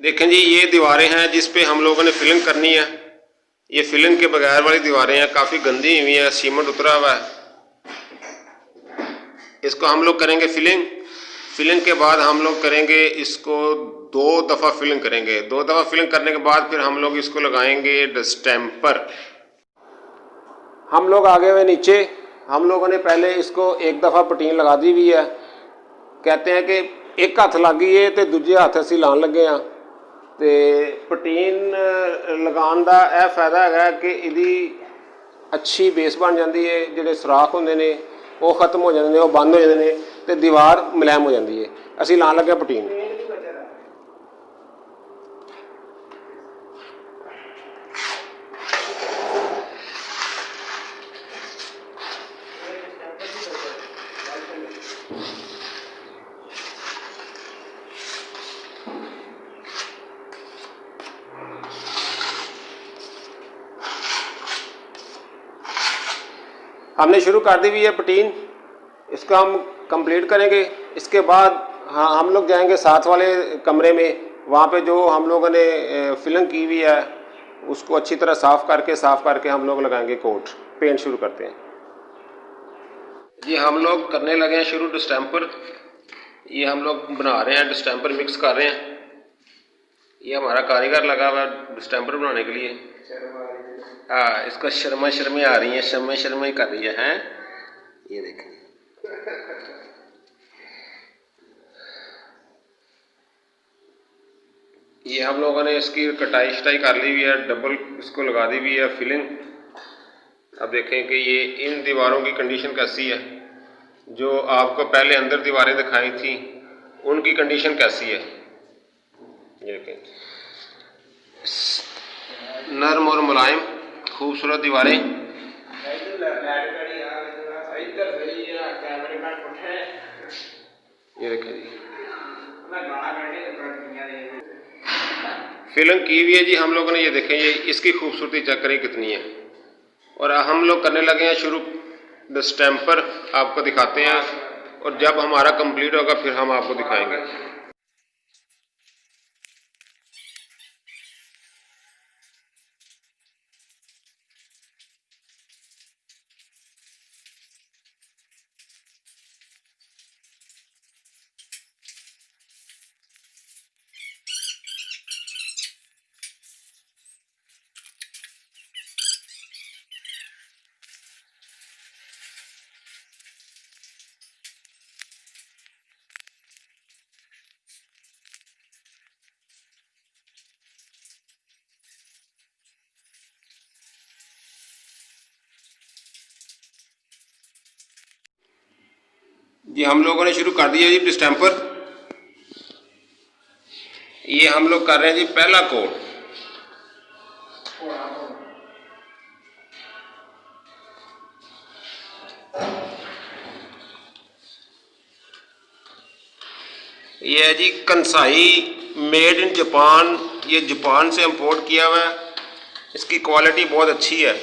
देखें जी, ये दीवारें हैं जिस पे हम लोगों ने फिलिंग करनी है। ये फिलिंग के बगैर वाली दीवारें हैं, काफ़ी गंदी हुई हैं, सीमेंट उतरा हुआ है। इसको हम लोग करेंगे फिलिंग। फिलिंग के बाद हम लोग करेंगे इसको 2 दफ़ा फिलिंग करेंगे। 2 दफ़ा फिलिंग करने के बाद फिर हम लोग इसको लगाएंगे डिस्टेम्पर। हम लोग आगे हुए नीचे, हम लोगों ने पहले इसको 1 दफ़ा पटीन लगा दी हुई है। कहते हैं कि एक हथ लग गई है तो दूजे हथ असी लान लगे हाँ। तो पटीन लगाने का यह फायदा है कि इहदी अच्छी बेस बन जाती है। जिहड़े सुराख होंदे ने वो खत्म हो जाते हैं, वो बंद हो जाते हैं तो दीवार मुलायम हो जाती है। असी लान लगे पटीन। हमने शुरू कर दी हुई है पटीन, इसका हम कंप्लीट करेंगे। इसके बाद हम लोग जाएंगे साथ वाले कमरे में। वहाँ पे जो हम लोगों ने फिलिंग की हुई है उसको अच्छी तरह साफ़ करके हम लोग लगाएंगे कोट। पेंट शुरू करते हैं जी। हम लोग करने लगे हैं शुरू डिस्टेम्पर। ये हम लोग बना रहे हैं, डिस्टेम्पर मिक्स कर रहे हैं। ये हमारा कारीगर लगा हुआ है डिस्टेम्पर बनाने के लिए। हाँ, इसको शर्मा आ रही है, शर्मा ही कर रही है। ये देखें, ये हम लोगों ने इसकी कटाई शटाई कर ली हुई है, डबल इसको लगा दी हुई है फिलिंग। अब देखें कि ये इन दीवारों की कंडीशन कैसी है। जो आपको पहले अंदर दीवारें दिखाई थी उनकी कंडीशन कैसी है। ये देखें, नरम और मुलायम खूबसूरत दीवारें। ये देखें जी, फिलिंग की हुई है जी हम लोगों ने। ये देखें, ये इसकी खूबसूरती चेक करें कितनी है। और हम लोग करने लगे हैं शुरू डिस्टेम्पर। आपको दिखाते हैं और जब हमारा कंप्लीट होगा फिर हम आपको दिखाएंगे। जी हम लोगों ने शुरू कर दिया जी डिस्टेम्पर। ये हम लोग कर रहे हैं जी पहला कोट। ये है जी कंसाई, मेड इन जापान। ये जापान से इंपोर्ट किया हुआ है। इसकी क्वालिटी बहुत अच्छी है।